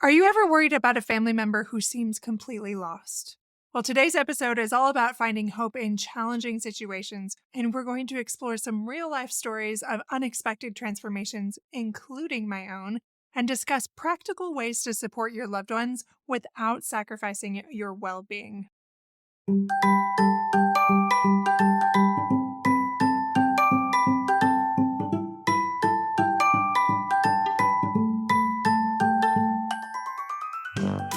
Are you ever worried about a family member who seems completely lost? Well, today's episode is all about finding hope in challenging situations, and we're going to explore some real life stories of unexpected transformations, including my own, and discuss practical ways to support your loved ones without sacrificing your well being.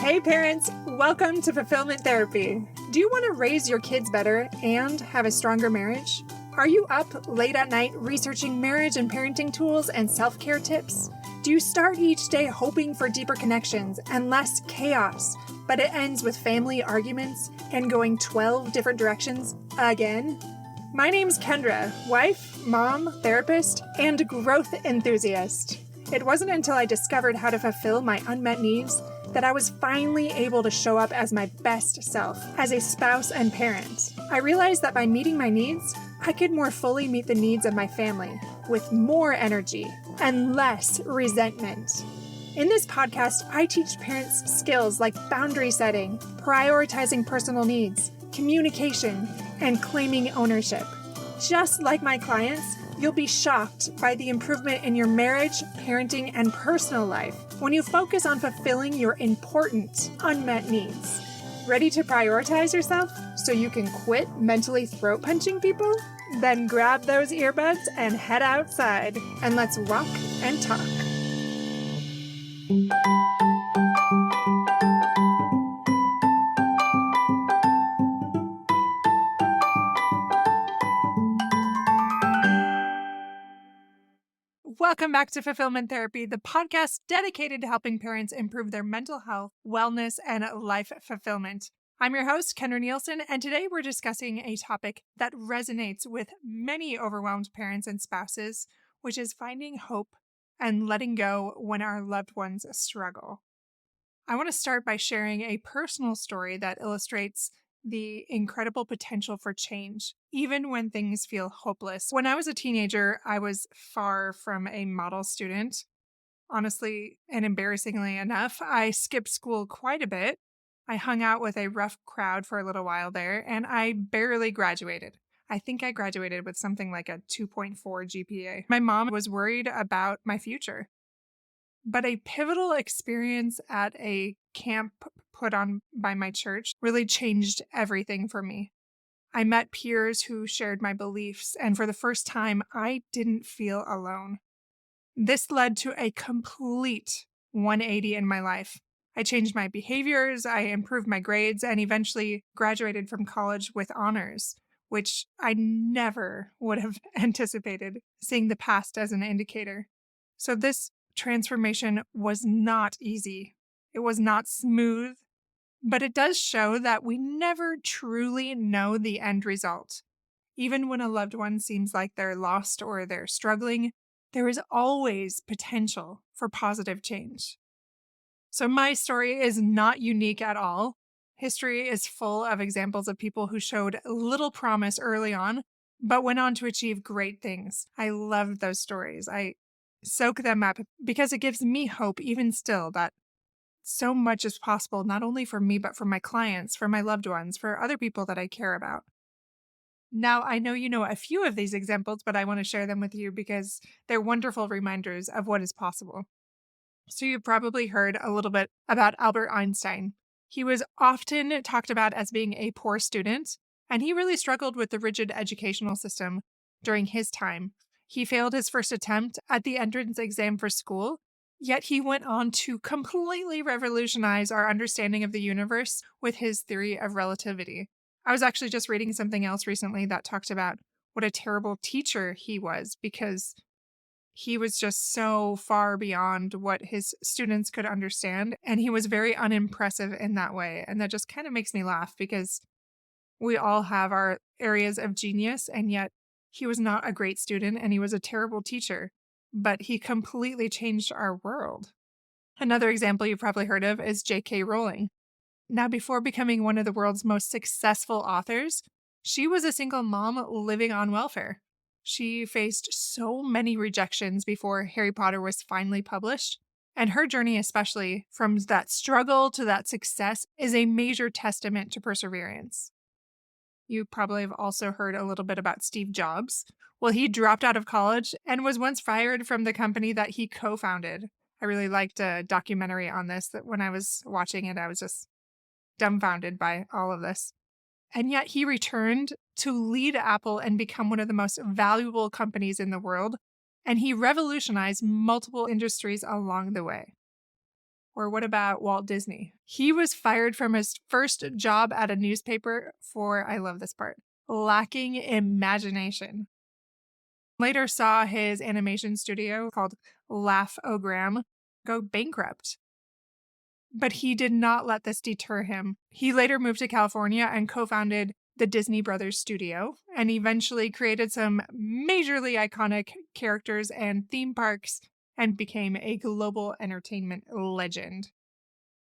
Hey parents, welcome to Fulfillment Therapy. Do you want to raise your kids better and have a stronger marriage? Are you up late at night researching marriage and parenting tools and self-care tips? Do you start each day hoping for deeper connections and less chaos, but it ends with family arguments and going 12 different directions again? My name's Kendra, wife, mom, therapist, and growth enthusiast. It wasn't until I discovered how to fulfill my unmet needs that I was finally able to show up as my best self as a spouse and parent. I realized that by meeting my needs, I could more fully meet the needs of my family with more energy and less resentment. In this podcast, I teach parents skills like boundary setting, prioritizing personal needs, communication, and claiming ownership. Just like my clients, you'll be shocked by the improvement in your marriage, parenting, and personal life when you focus on fulfilling your important unmet needs. Ready to prioritize yourself so you can quit mentally throat punching people? Then grab those earbuds and head outside, and let's walk and talk. Welcome back to Fulfillment Therapy, the podcast dedicated to helping parents improve their mental health, wellness, and life fulfillment. I'm your host, Kendra Nielsen, and today we're discussing a topic that resonates with many overwhelmed parents and spouses, which is finding hope and letting go when our loved ones struggle. I want to start by sharing a personal story that illustrates the incredible potential for change, even when things feel hopeless. When I was a teenager, I was far from a model student. Honestly, and embarrassingly enough, I skipped school quite a bit. I hung out with a rough crowd for a little while there, and I barely graduated. I think I graduated with something like a 2.4 GPA. My mom was worried about my future. But a pivotal experience at a camp put on by my church really changed everything for me. I met peers who shared my beliefs, and for the first time, I didn't feel alone. This led to a complete 180 in my life. I changed my behaviors, I improved my grades, and eventually graduated from college with honors, which I never would have anticipated, seeing the past as an indicator. So this transformation was not easy. It was not smooth, but it does show that we never truly know the end result. Even when a loved one seems like they're lost or they're struggling, there is always potential for positive change. So my story is not unique at all. History is full of examples of people who showed little promise early on, but went on to achieve great things. I love those stories. I soak them up because it gives me hope even still that so much is possible, not only for me, but for my clients, for my loved ones, for other people that I care about. Now, I know you know a few of these examples, but I want to share them with you because they're wonderful reminders of what is possible. So you've probably heard a little bit about Albert Einstein. He was often talked about as being a poor student, and he really struggled with the rigid educational system during his time. He failed his first attempt at the entrance exam for school, yet he went on to completely revolutionize our understanding of the universe with his theory of relativity. I was actually just reading something else recently that talked about what a terrible teacher he was because he was just so far beyond what his students could understand, and he was very unimpressive in that way. And that just kind of makes me laugh because we all have our areas of genius, and yet he was not a great student and he was a terrible teacher, but he completely changed our world. Another example you've probably heard of is J.K. Rowling. Now, before becoming one of the world's most successful authors, she was a single mom living on welfare. She faced so many rejections before Harry Potter was finally published, And her journey, especially from that struggle to that success, is a major testament to perseverance. You probably have also heard a little bit about Steve Jobs. Well, he dropped out of college and was once fired from the company that he co-founded. I really liked a documentary on this that when I was watching it, I was just dumbfounded by all of this. And yet he returned to lead Apple and become one of the most valuable companies in the world. And he revolutionized multiple industries along the way. Or what about Walt Disney? He was fired from his first job at a newspaper for, I love this part, lacking imagination. Later saw his animation studio called Laugh-O-Gram go bankrupt. But he did not let this deter him. He later moved to California and co-founded the Disney Brothers Studio and eventually created some majorly iconic characters and theme parks and became a global entertainment legend.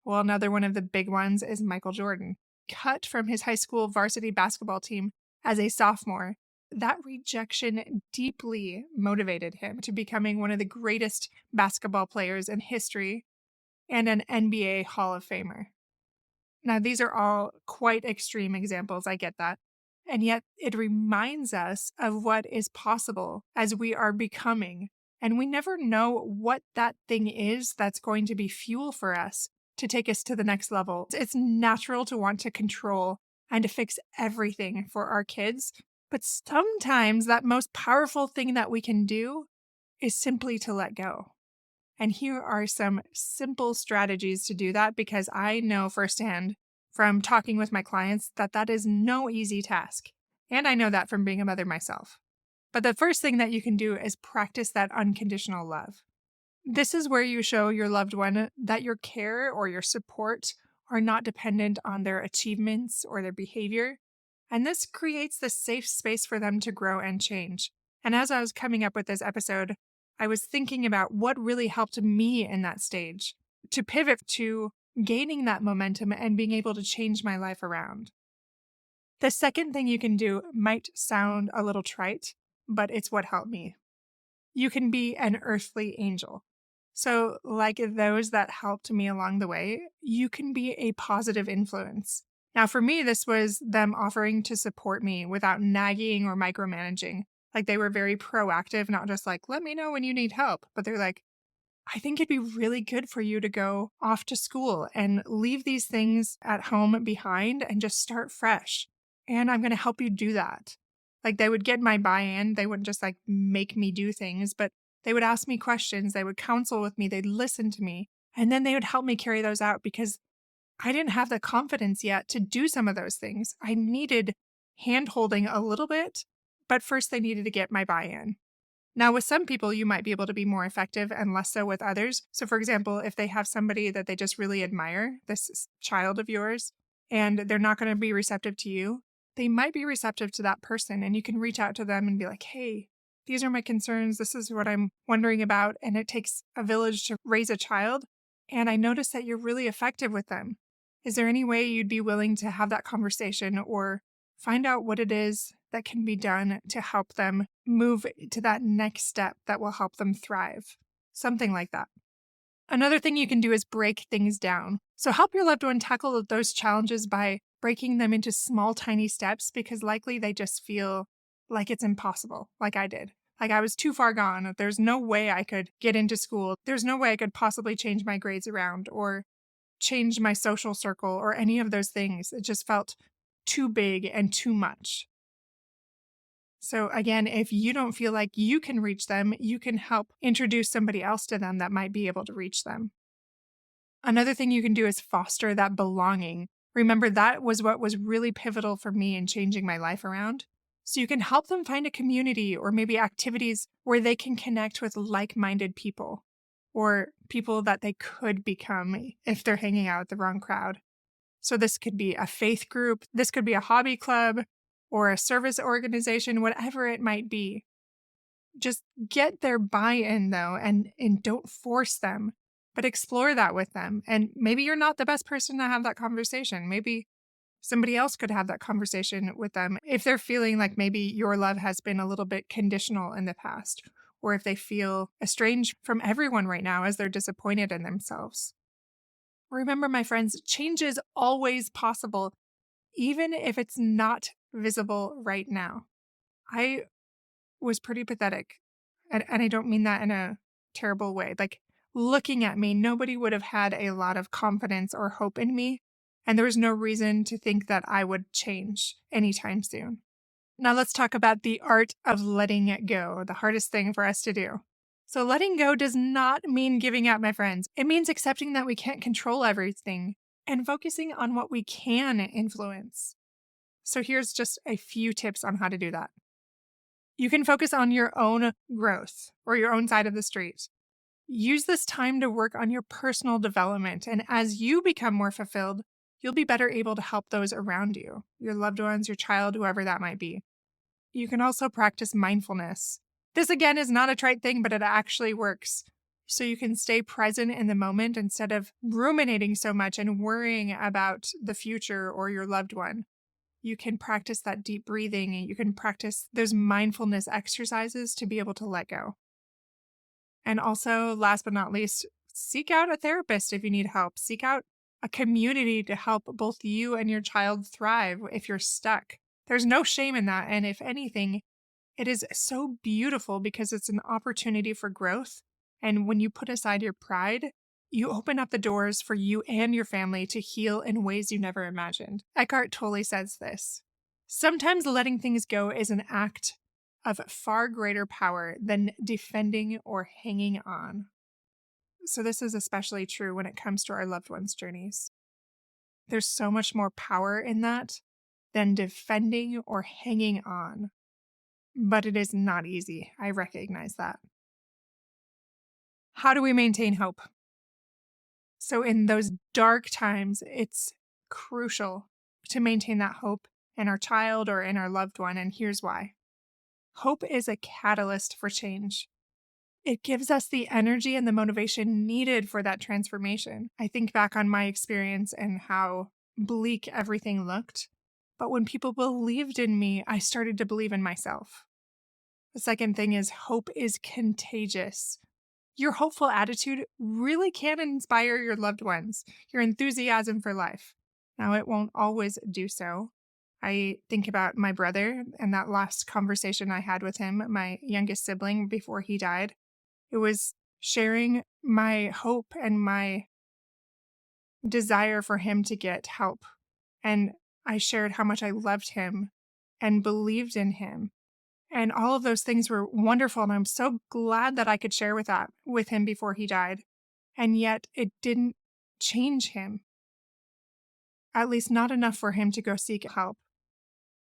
Well, another one of the big ones is Michael Jordan. Cut from his high school varsity basketball team as a sophomore, that rejection deeply motivated him to becoming one of the greatest basketball players in history and an NBA Hall of Famer. Now, these are all quite extreme examples, I get that. And yet it reminds us of what is possible as we are becoming. And we never know what that thing is that's going to be fuel for us to take us to the next level. It's natural to want to control and to fix everything for our kids. But sometimes that most powerful thing that we can do is simply to let go. And here are some simple strategies to do that because I know firsthand from talking with my clients that that is no easy task. And I know that from being a mother myself. But the first thing that you can do is practice that unconditional love. This is where you show your loved one that your care or your support are not dependent on their achievements or their behavior. And this creates the safe space for them to grow and change. And as I was coming up with this episode, I was thinking about what really helped me in that stage to pivot to gaining that momentum and being able to change my life around. The second thing you can do might sound a little trite, but it's what helped me. You can be an earthly angel. So, like those that helped me along the way, you can be a positive influence. Now, for me, this was them offering to support me without nagging or micromanaging. Like they were very proactive, not just like, let me know when you need help. But they're like, I think it'd be really good for you to go off to school and leave these things at home behind and just start fresh. And I'm going to help you do that. Like they would get my buy-in. They wouldn't just like make me do things, but they would ask me questions. They would counsel with me. They'd listen to me. And then they would help me carry those out because I didn't have the confidence yet to do some of those things. I needed hand-holding a little bit, but first they needed to get my buy-in. Now, with some people, you might be able to be more effective and less so with others. So, for example, if they have somebody that they just really admire, this child of yours, and they're not going to be receptive to you, they might be receptive to that person. And you can reach out to them and be like, hey, these are my concerns. This is what I'm wondering about. And it takes a village to raise a child. And I noticed that you're really effective with them. Is there any way you'd be willing to have that conversation or find out what it is that can be done to help them move to that next step that will help them thrive? Something like that. Another thing you can do is break things down. So help your loved one tackle those challenges by breaking them into small, tiny steps because likely they just feel like it's impossible, like I did. Like I was too far gone. There's no way I could get into school. There's no way I could possibly change my grades around or change my social circle or any of those things. It just felt too big and too much. So again, if you don't feel like you can reach them, you can help introduce somebody else to them that might be able to reach them. Another thing you can do is foster that belonging. Remember, that was what was really pivotal for me in changing my life around. So you can help them find a community or maybe activities where they can connect with like-minded people or people that they could become if they're hanging out with the wrong crowd. So this could be a faith group, this could be a hobby club, or a service organization, whatever it might be. Just get their buy-in though, and don't force them, but explore that with them. And maybe you're not the best person to have that conversation. Maybe somebody else could have that conversation with them if they're feeling like maybe your love has been a little bit conditional in the past, or if they feel estranged from everyone right now as they're disappointed in themselves. Remember, my friends, change is always possible, even if it's not visible right now. I was pretty pathetic, and I don't mean that in a terrible way. Like, looking at me, nobody would have had a lot of confidence or hope in me, and there was no reason to think that I would change anytime soon. Now let's talk about the art of letting it go, the hardest thing for us to do. So letting go does not mean giving up, my friends. It means accepting that we can't control everything and focusing on what we can influence. So here's just a few tips on how to do that. You can focus on your own growth or your own side of the street. Use this time to work on your personal development, and as you become more fulfilled, you'll be better able to help those around you, your loved ones, your child, whoever that might be. You can also practice mindfulness. This again is not a trite thing, but it actually works. So you can stay present in the moment instead of ruminating so much and worrying about the future or your loved one. You can practice that deep breathing, and you can practice those mindfulness exercises to be able to let go. And also, last but not least, seek out a therapist if you need help. Seek out a community to help both you and your child thrive if you're stuck. There's no shame in that. And if anything, it is so beautiful because it's an opportunity for growth. And when you put aside your pride, you open up the doors for you and your family to heal in ways you never imagined. Eckhart Tolle says this: sometimes letting things go is an act of far greater power than defending or hanging on. So this is especially true when it comes to our loved ones' journeys. There's so much more power in that than defending or hanging on. But it is not easy. I recognize that. How do we maintain hope? So in those dark times, it's crucial to maintain that hope in our child or in our loved one, and here's why. Hope is a catalyst for change. It gives us the energy and the motivation needed for that transformation. I think back on my experience and how bleak everything looked. But when people believed in me, I started to believe in myself. The second thing is hope is contagious. Your hopeful attitude really can inspire your loved ones, your enthusiasm for life. Now, it won't always do so. I think about my brother and that last conversation I had with him, my youngest sibling, before he died. It was sharing my hope and my desire for him to get help. And I shared how much I loved him and believed in him. And all of those things were wonderful. And I'm so glad that I could share that with him before he died. And yet it didn't change him, at least not enough for him to go seek help.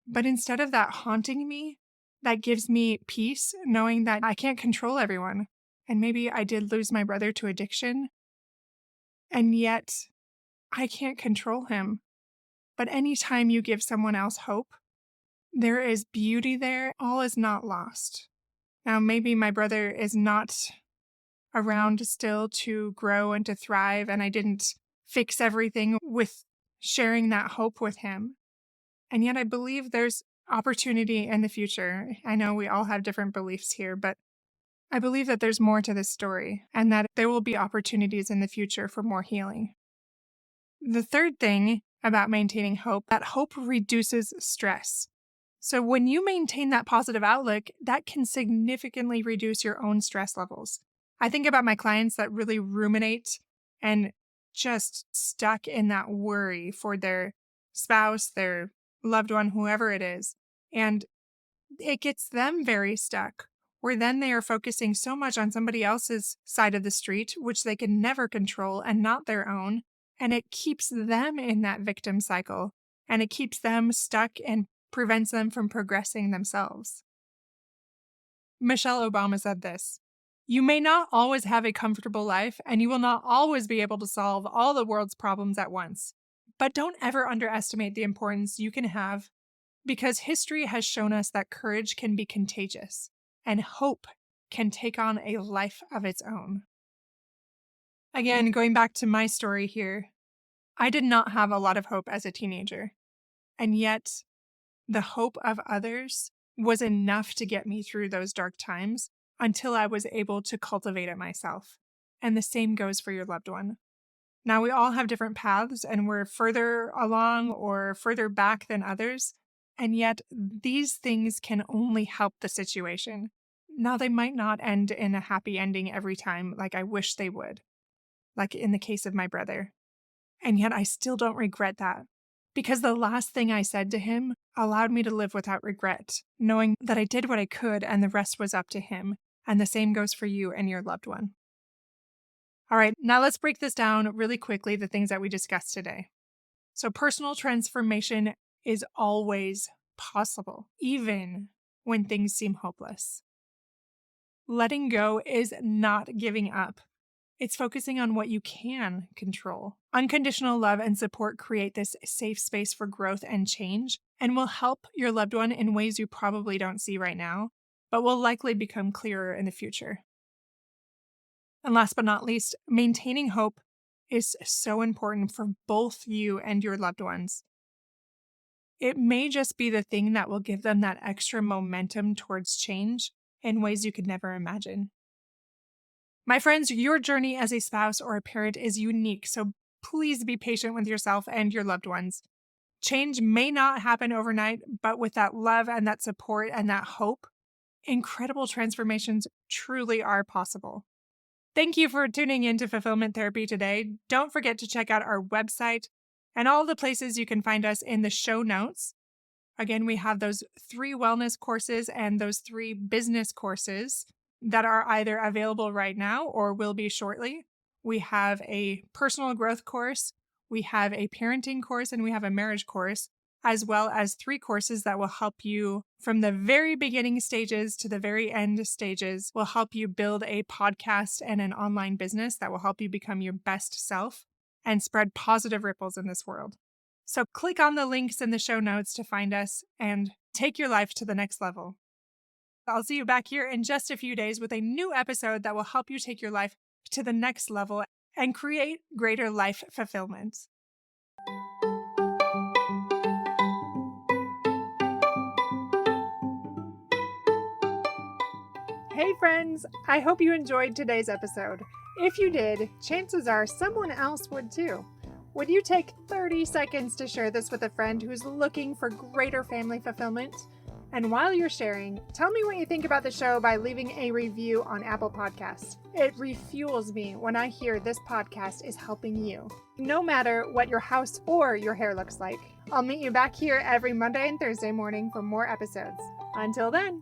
But instead of that haunting me, that gives me peace, knowing that I can't control everyone. And maybe I did lose my brother to addiction, and yet I can't control him. But anytime you give someone else hope, there is beauty there. All is not lost. Now, maybe my brother is not around still to grow and to thrive, and I didn't fix everything with sharing that hope with him. And yet I believe there's opportunity in the future. I know we all have different beliefs here, but I believe that there's more to this story and that there will be opportunities in the future for more healing. The third thing about maintaining hope, that hope reduces stress. So when you maintain that positive outlook, that can significantly reduce your own stress levels. I think about my clients that really ruminate and just stuck in that worry for their spouse, their loved one, whoever it is. And it gets them very stuck, where then they are focusing so much on somebody else's side of the street, which they can never control and not their own. And it keeps them in that victim cycle, and it keeps them stuck and prevents them from progressing themselves. Michelle Obama said this: "You may not always have a comfortable life, and you will not always be able to solve all the world's problems at once. But don't ever underestimate the importance you can have, because history has shown us that courage can be contagious, and hope can take on a life of its own." Again, going back to my story here, I did not have a lot of hope as a teenager, and yet the hope of others was enough to get me through those dark times until I was able to cultivate it myself. And the same goes for your loved one. Now, we all have different paths, and we're further along or further back than others. And yet, these things can only help the situation. Now, they might not end in a happy ending every time, like I wish they would, like in the case of my brother. And yet, I still don't regret that, because the last thing I said to him allowed me to live without regret, knowing that I did what I could and the rest was up to him. And the same goes for you and your loved one. All right, now let's break this down really quickly, the things that we discussed today. So personal transformation is always possible, even when things seem hopeless. Letting go is not giving up. It's focusing on what you can control. Unconditional love and support create this safe space for growth and change, and will help your loved one in ways you probably don't see right now, but will likely become clearer in the future. And last but not least, maintaining hope is so important for both you and your loved ones. It may just be the thing that will give them that extra momentum towards change in ways you could never imagine. My friends, your journey as a spouse or a parent is unique, so please be patient with yourself and your loved ones. Change may not happen overnight, but with that love and that support and that hope, incredible transformations truly are possible. Thank you for tuning in to Fulfillment Therapy today. Don't forget to check out our website and all the places you can find us in the show notes. Again, we have those 3 wellness courses and those 3 business courses that are either available right now or will be shortly. We have a personal growth course, we have a parenting course, and we have a marriage course, as well as 3 courses that will help you from the very beginning stages to the very end stages, will help you build a podcast and an online business that will help you become your best self and spread positive ripples in this world. So click on the links in the show notes to find us and take your life to the next level. I'll see you back here in just a few days with a new episode that will help you take your life to the next level and create greater life fulfillment. Hey friends, I hope you enjoyed today's episode. If you did, chances are someone else would too. Would you take 30 seconds to share this with a friend who's looking for greater family fulfillment? And while you're sharing, tell me what you think about the show by leaving a review on Apple Podcasts. It refuels me when I hear this podcast is helping you, no matter what your house or your hair looks like. I'll meet you back here every Monday and Thursday morning for more episodes. Until then.